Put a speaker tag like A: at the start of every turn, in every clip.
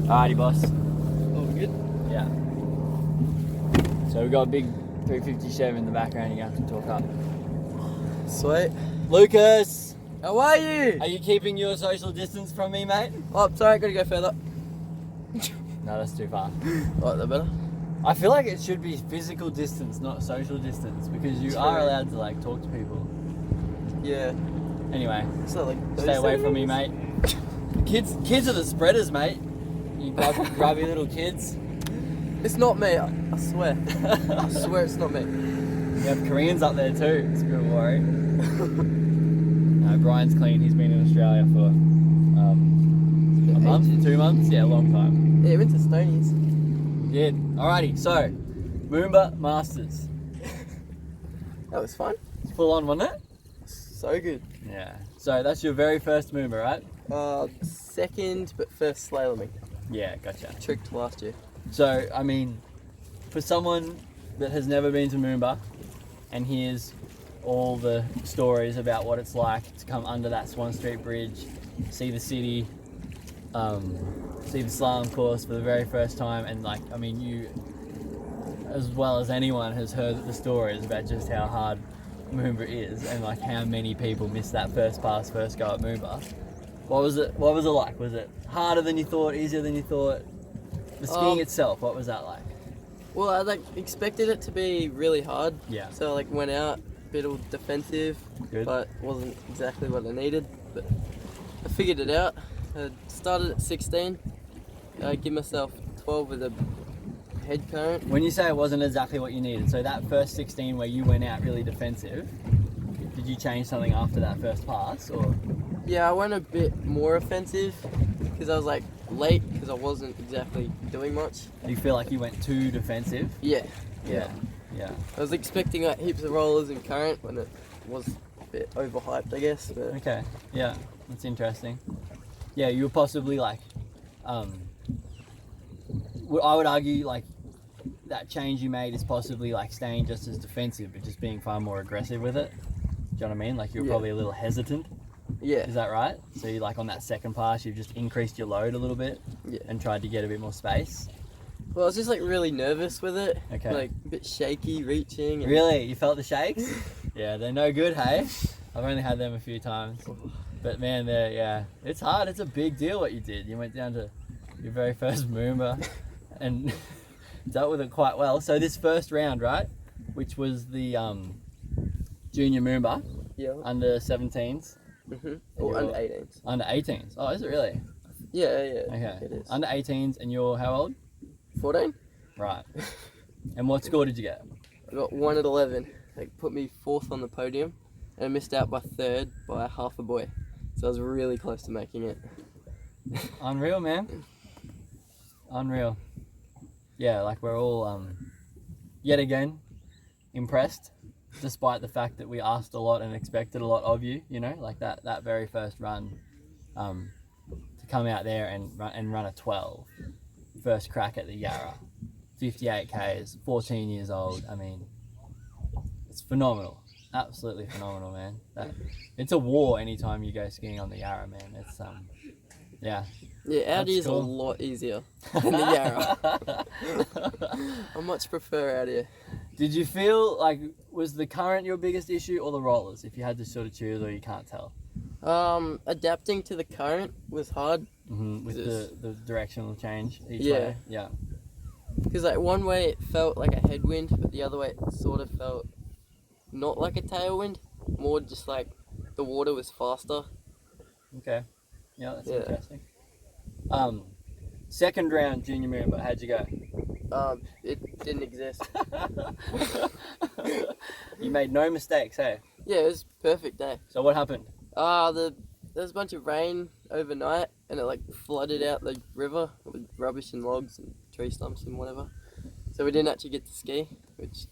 A: Alrighty, boss.
B: Oh, good?
A: Yeah. So we've got a big 350 Chev in the background. You're going to have to talk up.
B: Sweet.
A: Lucas!
B: How are you?
A: Are you keeping your social distance from me, mate?
B: Oh, sorry, gotta go further.
A: No, that's too far.
B: Right, that better?
A: I feel like it should be physical distance, not social distance, because you are allowed to like talk to people.
B: Yeah.
A: Anyway,
B: So like
A: stay away from me, mate. Kids are the spreaders, mate. You grubby little kids.
B: It's not me, I swear. I swear it's not me.
A: We have Koreans up there too. It's a bit of a worry. No, Brian's clean. He's been in Australia for a month, 2 months. Yeah, a long time.
B: Yeah, went to Stonies.
A: Yeah. Alrighty. So, Moomba Masters.
B: That was fun.
A: It's full on, wasn't it?
B: So good.
A: Yeah. So that's your very first Moomba, right?
B: Second, but first slaloming.
A: Yeah. Gotcha.
B: Tricked last year.
A: So, I mean, for someone that has never been to Moomba and hears all the stories about what it's like to come under that Swan Street Bridge, see the city, see the slalom course for the very first time, and like, I mean, you, as well as anyone, has heard the stories about just how hard Moomba is and like how many people miss that first pass, first go at Moomba. What was it like? Was it harder than you thought, easier than you thought? The skiing itself, what was that like?
B: Well, I like expected it to be really hard.
A: Yeah.
B: So I like went out a bit all defensive,
A: Good.
B: but wasn't exactly what I needed. But I figured it out. I started at 16. I give myself 12 with a head current.
A: When you say it wasn't exactly what you needed, so that first 16 where you went out really defensive, did you change something after that first pass, or?
B: Yeah, I went a bit more offensive because I was like late because I wasn't exactly doing much.
A: Do you feel like you went too defensive?
B: Yeah.
A: Yeah.
B: I was expecting like heaps of rollers and current when it was a bit overhyped, I guess. But
A: Okay. Yeah, that's interesting. Yeah, you were possibly like, I would argue like that change you made is possibly like staying just as defensive, but just being far more aggressive with it. Do you know what I mean? Like you were probably a little hesitant.
B: Yeah.
A: Is that right? So you like on that second pass, you've just increased your load a little bit and tried to get a bit more space.
B: Well, I was just like really nervous with it.
A: Okay.
B: Like a bit shaky, reaching. And...
A: Really? You felt the shakes? Yeah, they're no good, hey? I've only had them a few times. But man, it's hard. It's a big deal what you did. You went down to your very first Moomba and dealt with it quite well. So this first round, right, which was the junior Moomba, under 17s.
B: Mm-hmm. Or under 18s.
A: Under 18s. Oh, is it really?
B: Yeah.
A: Okay.
B: It is.
A: Under 18s, and you're how old?
B: 14.
A: Right. And what score did you get?
B: I got 1 at 11. Like put me 4th on the podium, and I missed out by 3rd by half a boy. So I was really close to making it.
A: Unreal, man. Unreal. Yeah, like we're all yet again impressed, despite the fact that we asked a lot and expected a lot of you. You know, like that very first run, to come out there and run a 12, first crack at the Yarra, 58 Ks, 14 years old. I mean, it's phenomenal. Absolutely phenomenal, man. It's a war anytime you go skiing on the Yarra, man. It's yeah.
B: Yeah, Audi is
A: cool.
B: a lot easier than the Yarra. I much prefer Audi.
A: Did you feel like, was the current your biggest issue or the rollers, if you had to sort of choose, or you can't tell?
B: Adapting to the current was hard.
A: Mm-hmm. With the directional change each
B: Yeah.
A: way? Yeah.
B: Because like one way it felt like a headwind, but the other way it sort of felt not like a tailwind, more just like the water was faster.
A: Okay. Yeah, that's interesting. Second round junior Moomba, how'd you go?
B: It didn't exist.
A: You made no mistakes, hey?
B: Yeah, it was a perfect day.
A: So what happened?
B: There was a bunch of rain overnight, and it like flooded out the river with rubbish and logs and tree stumps and whatever. So we didn't actually get to ski, which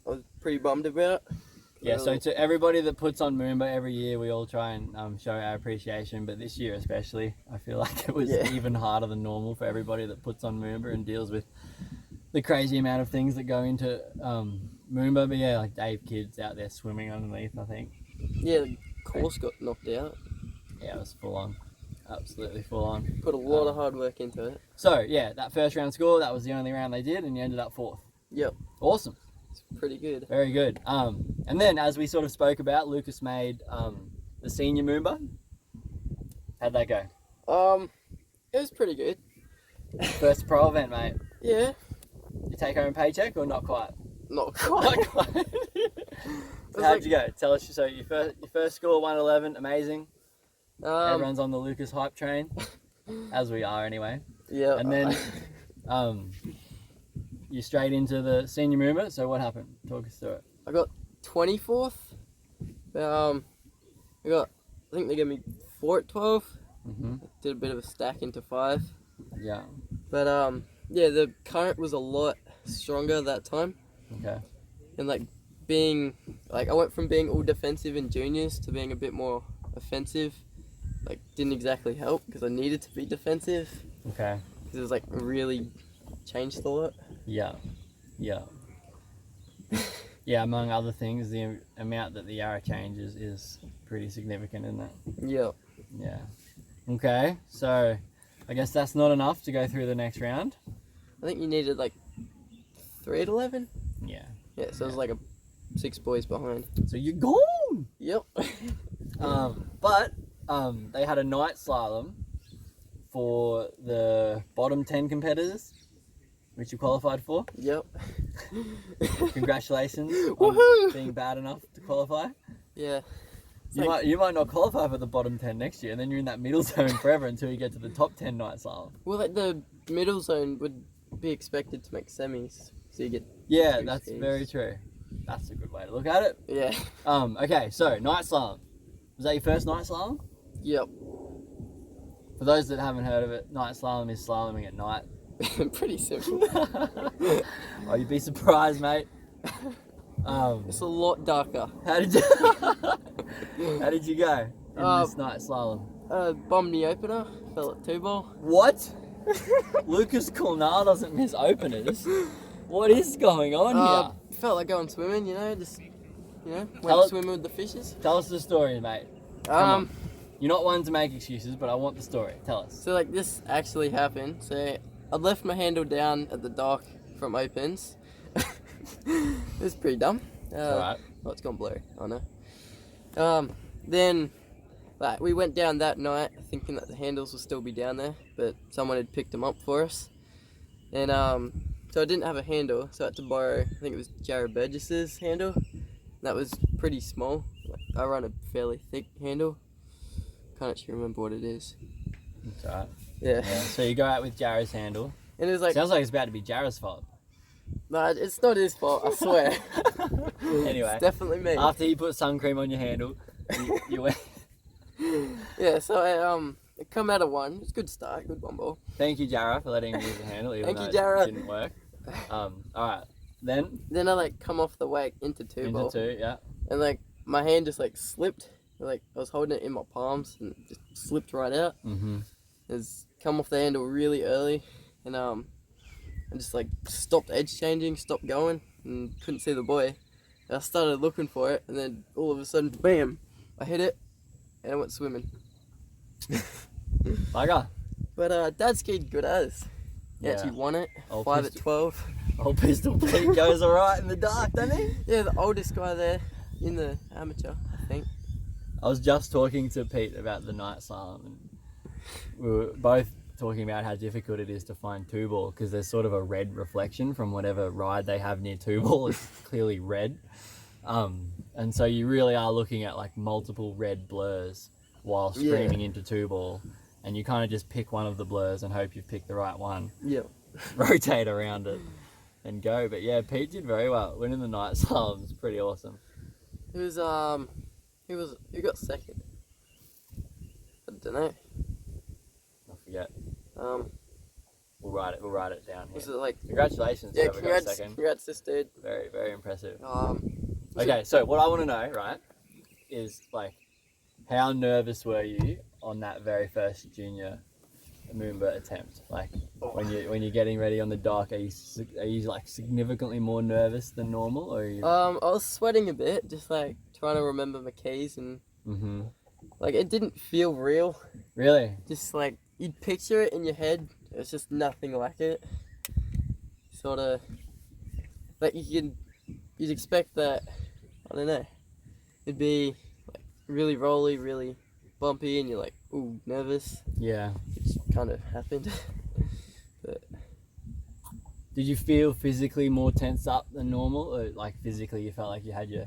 B: I was pretty bummed about.
A: Yeah, so to everybody that puts on Moomba every year, we all try and show our appreciation, but this year especially, I feel like it was even harder than normal for everybody that puts on Moomba and deals with the crazy amount of things that go into Moomba. But yeah, like Dave Kidd's out there swimming underneath, I think.
B: Yeah, the course got knocked out.
A: Yeah, it was full on. Absolutely full on.
B: Put a lot of hard work into it.
A: So yeah, that first round score, that was the only round they did, and you ended up 4th.
B: Yep.
A: Awesome.
B: It's pretty good.
A: Very good. And then as we sort of spoke about, Lucas made the senior Moomba. How'd that go?
B: It was pretty good.
A: First pro event, mate.
B: Yeah.
A: You take home a paycheck or not quite?
B: Not quite.
A: Not quite. So how'd you go? Tell us. So your first score 111, amazing. Everyone's on the Lucas hype train, as we are anyway.
B: Yeah.
A: And then you straight into the senior Moomba. So what happened? Talk us through it.
B: I got 24th. I think they gave me 4 at 12.
A: Mm-hmm.
B: Did a bit of a stack into 5.
A: Yeah.
B: But yeah, the current was a lot stronger that time.
A: Okay.
B: And I went from being all defensive in juniors to being a bit more offensive. Didn't exactly help because I needed to be defensive.
A: Okay.
B: Because it was really changed a lot.
A: Yeah. Yeah. Yeah, among other things, the amount that the Yarra changes is pretty significant, isn't it?
B: Yeah.
A: Yeah. Okay, so I guess that's not enough to go through the next round.
B: I think you needed 3 at 11.
A: Yeah.
B: Yeah, so it was a 6 boys behind.
A: So you're gone!
B: Yep.
A: But they had a night slalom for the bottom 10 competitors, which you qualified for.
B: Yep.
A: Congratulations on
B: Woohoo!
A: being bad enough to qualify.
B: Yeah.
A: You might not qualify for the bottom 10 next year, and then you're in that middle zone forever until you get to the top 10 night slalom.
B: Well, the middle zone would be expected to make semis, so you get.
A: Yeah,
B: 2
A: that's
B: skis.
A: very true. That's a good way to look at it.
B: Yeah.
A: Okay, so night slalom. Was that your first night slalom?
B: Yep.
A: For those that haven't heard of it, night slalom is slaloming at night.
B: Pretty simple.
A: Oh, you'd be surprised, mate.
B: It's a lot darker.
A: How did you go in this night slalom?
B: Bombed the opener, fell at 2-ball.
A: What? Lucas Cornale doesn't miss openers. What is going on here?
B: Felt like going swimming, went swimming with the fishes.
A: Tell us the story, mate. Come on. You're not one to make excuses, but I want the story. Tell us.
B: So this actually happened. So I left my handle down at the dock from opens. It was pretty dumb.
A: Alright.
B: Oh, it's gone blurry. I know. Then we went down that night thinking that the handles would still be down there, but someone had picked them up for us. And so I didn't have a handle, so I had to borrow, I think it was Jared Burgess's handle. That was pretty small. I run a fairly thick handle. Can't actually remember what it is.
A: That's alright.
B: Yeah.
A: So you go out with Jarrah's handle.
B: And it was
A: Sounds like it's about to be Jarrah's fault.
B: No, it's not his fault, I swear.
A: Anyway.
B: It's definitely me.
A: After he put sun cream on your handle, you went.
B: Yeah, so I come out of 1. It's a good start, good 1-ball.
A: Thank you, Jarrah, for letting me use the handle, even
B: Thank
A: though
B: you, Jarrah.
A: it didn't work. Alright. Then
B: I come off the wake into 2-ball.
A: into 2, yeah.
B: And my hand just slipped. I was holding it in my palms and it just slipped right out.
A: Mm-hmm.
B: It's come off the handle really early, and I just stopped edge changing, stopped going, and couldn't see the buoy. And I started looking for it, and then all of a sudden, bam! I hit it, and I went swimming.
A: Bugger.
B: But Dad skied good as. He actually won it.
A: Old
B: 5
A: pistol.
B: at 12.
A: Old Pistol Pete goes alright in the dark, doesn't he?
B: Yeah, the oldest guy there in the amateur, I think.
A: I was just talking to Pete about the night slalom, and we were both talking about how difficult it is to find 2-ball because there's sort of a red reflection from whatever ride they have near 2-ball. It's clearly red, and so you really are looking at multiple red blurs while streaming into 2-ball, and you kind of just pick one of the blurs and hope you've picked the right one.
B: Yeah.
A: Rotate around it and go. But yeah, Pete did very well. Winning the night slalom is pretty awesome.
B: It was he got second. I don't know.
A: I forget.
B: Um,
A: We'll write it down here.
B: was it
A: Congratulations,
B: yeah,
A: whoever got second.
B: congrats this dude.
A: Very, very impressive.
B: Was
A: Okay,
B: it-
A: so what I want to know, right, is how nervous were you on that very first junior Moomba attempt? When you're getting ready on the dock, are you significantly more nervous than normal, or are you?
B: I was sweating a bit, just trying to remember my keys and
A: Mm-hmm.
B: Like, it didn't feel real.
A: Really?
B: Just like, you'd picture it in your head. It's just nothing like it. Sort of, like you'd expect that, I don't know, it'd be like really rolly, really bumpy, and you're like, ooh, nervous.
A: Yeah.
B: Which kind of happened. But
A: Did you feel physically more tense up than normal, or like physically you felt like you had your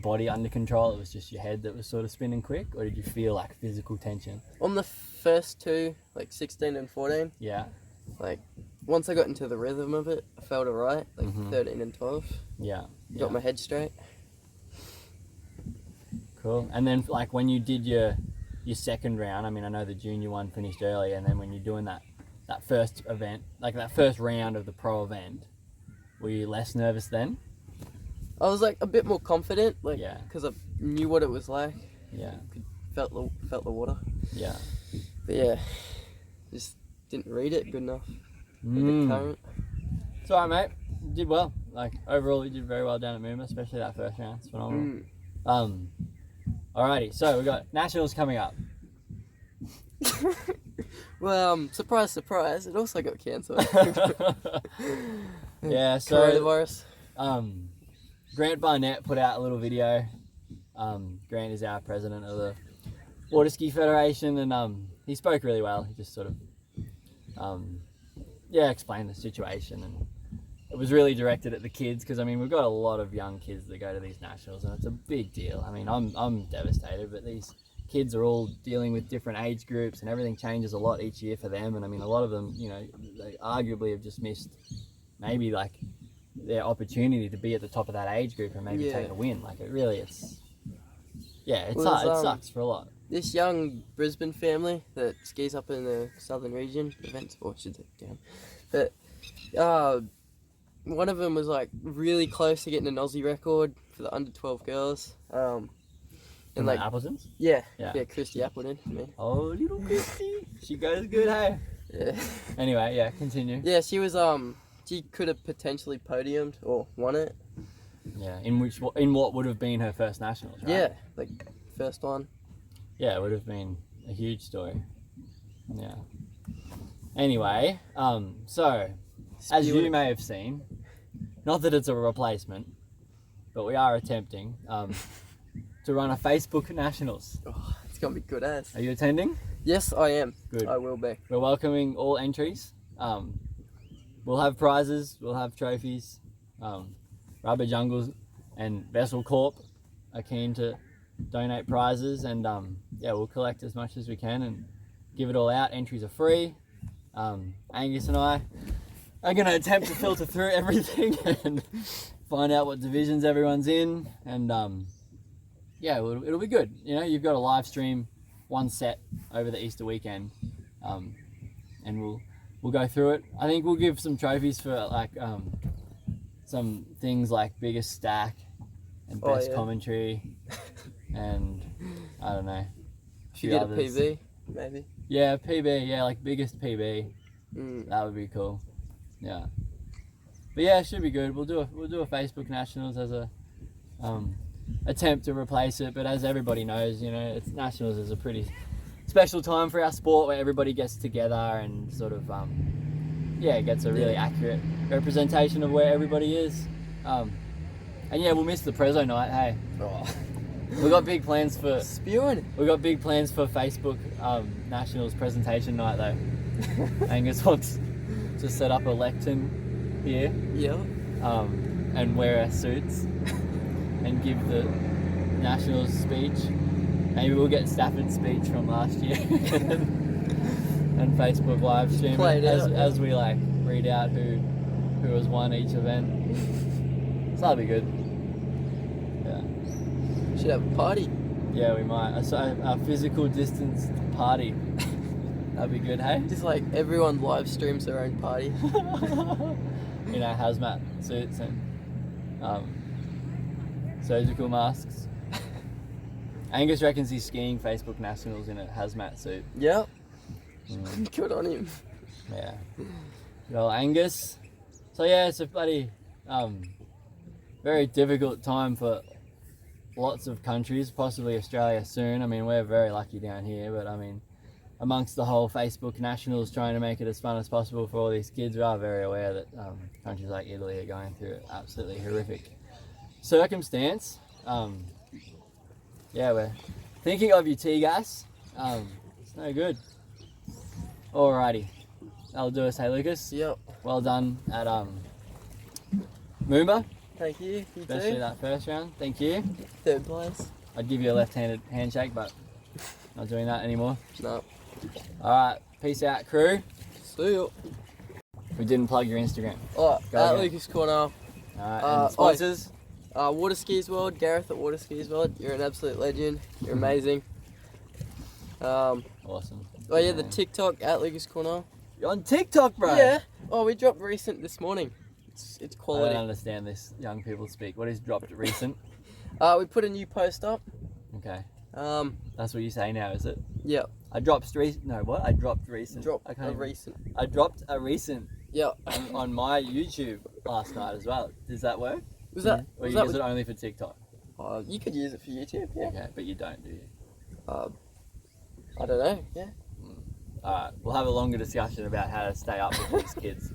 A: body under control? It was just your head that was sort of spinning quick, or did you feel like physical tension?
B: on the first two, like 16 and 14,
A: Yeah.
B: like once I got into the rhythm of it, I felt alright. Like 13 and 12,
A: Yeah.
B: got my head straight.
A: Cool. And then like when you did your second round, I mean, I know the junior one finished early, and then when you're doing that first event, like that first round of the pro event, were you less nervous then?
B: I was like a bit more confident, like,
A: Yeah.
B: because I knew what it was like.
A: Yeah.
B: Felt the water.
A: Yeah.
B: But yeah, just didn't read it good enough. With the current.
A: It's alright, mate. You did well. Like overall, you did very well down at Moomba, especially that first round. It's phenomenal. Alrighty, so we got nationals coming up.
B: Well, surprise, surprise, it also got cancelled.
A: Yeah, so
B: Coronavirus.
A: Grant Barnett put out a little video. Grant is our president of the Waterski Federation, and he spoke really well. He just sort of explained the situation, and it was really directed at the kids, because I mean we've got a lot of young kids that go to these nationals, and it's a big deal. I mean I'm devastated, but these kids are all dealing with different age groups, and everything changes a lot each year for them. And I mean a lot of them, you know, they arguably have just missed maybe like their opportunity to be at the top of that age group and maybe take a win. Like it sucks for a lot.
B: This young Brisbane family that skis up in the southern region, events, or should say down, but one of them was like really close to getting an Aussie record for the under 12 girls.
A: And like Appletons?
B: Yeah,
A: Christy
B: Appleton, me.
A: Oh, little Christy, she goes good, hey.
B: Yeah.
A: Anyway, yeah, continue.
B: Yeah, she was she could have potentially podiumed or won it.
A: Yeah, in what would have been her first nationals, right?
B: Yeah, like first one.
A: Yeah, it would have been a huge story. Yeah. Anyway, so as you may have seen, not that it's a replacement, but we are attempting to run a Facebook Nationals.
B: Oh, it's gonna be good as.
A: Are you attending?
B: Yes, I am.
A: Good.
B: I will be.
A: We're welcoming all entries. We'll have prizes, we'll have trophies. Rubber Jungles and Vessel Corp are keen to donate prizes, and we'll collect as much as we can and give it all out. Entries are free. Angus and I are going to attempt to filter through everything and find out what divisions everyone's in, and it'll be good. You know, you've got a live stream, one set over the Easter weekend, and we'll go through it. I think we'll give some trophies for like some things like biggest stack and best commentary, and I don't know.
B: Should get others. A PB, maybe.
A: Yeah, PB. Yeah, like biggest PB. That would be cool. Yeah. But yeah, it should be good. We'll do a Facebook Nationals as a attempt to replace it. But as everybody knows, you know, it's Nationals is a pretty special time for our sport, where everybody gets together and sort of gets a really accurate representation of where everybody is. And yeah, we'll miss the Prezzo night. Hey.
B: Oh.
A: We got big plans for
B: spewing.
A: We got big plans for Facebook Nationals presentation night though. Angus wants to set up a lectern here.
B: Yeah.
A: And wear our suits and give the Nationals speech. Maybe we'll get Stafford's speech from last year and Facebook live stream as we like read out who has won each event. So that'll be good. Yeah.
B: Should have a party.
A: Yeah, we might. A physical distance party. That'd be good, hey?
B: Just like everyone live streams their own party.
A: You know, hazmat suits and surgical masks. Angus reckons he's skiing Facebook Nationals in a hazmat suit.
B: Yep. Good on him.
A: Yeah. Well, Angus. So yeah, it's a bloody very difficult time for lots of countries, possibly Australia soon. I mean, we're very lucky down here, but I mean, amongst the whole Facebook nationals trying to make it as fun as possible for all these kids, we are very aware that countries like Italy are going through absolutely horrific circumstance. Yeah, we're thinking of you, T-Gas. It's no good. Alrighty, that'll do us. Hey, Lucas.
B: Yep.
A: Well done at Moomba,
B: Thank you. You
A: especially
B: too.
A: that first round. Thank you.
B: 3rd place.
A: I'd give you a left-handed handshake, but not doing that anymore.
B: No.
A: Alright, peace out, crew.
B: See you.
A: We didn't plug your Instagram.
B: Alright,
A: Go
B: at
A: again.
B: Lucas Cornale.
A: Alright,
B: Uh,
A: and sponsors?
B: Waterski's World, Gareth at Waterski's World. You're an absolute legend. You're amazing.
A: Awesome.
B: Oh yeah, the TikTok at Lucas Cornale.
A: You're on TikTok, bro.
B: Yeah. Oh, we dropped recent this morning. It's
A: I don't
B: quality.
A: understand this young people speak. What is dropped recent?
B: We put a new post up.
A: Okay.
B: That's
A: What you say now, is it?
B: Yeah.
A: I dropped recent. No, what? I dropped recent.
B: Dropped
A: I can't
B: a
A: even-
B: recent.
A: I dropped a recent
B: Yeah.
A: on my YouTube last night as well. Does that work?
B: Was that?
A: Or
B: Was
A: you
B: that?
A: use it only for TikTok?
B: You could use it for YouTube. Yeah.
A: Okay, but you don't, do you?
B: I don't know. Yeah.
A: Alright, we'll have a longer discussion about how to stay up with these kids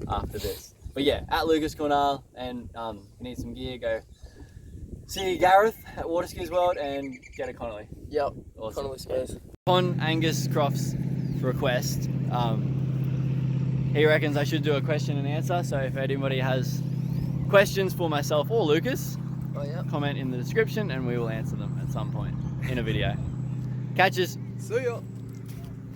A: after this. But yeah, at Lucas Cornale, and if you need some gear, go see Gareth at Waterski's World and get a Cornale.
B: Yep.
A: Awesome.
B: Cornale Skates.
A: Upon Angus Croft's request, he reckons I should do a question and answer, so if anybody has questions for myself or Lucas,
B: Oh yeah.
A: comment in the description and we will answer them at some point in a video. Catch us.
B: See ya.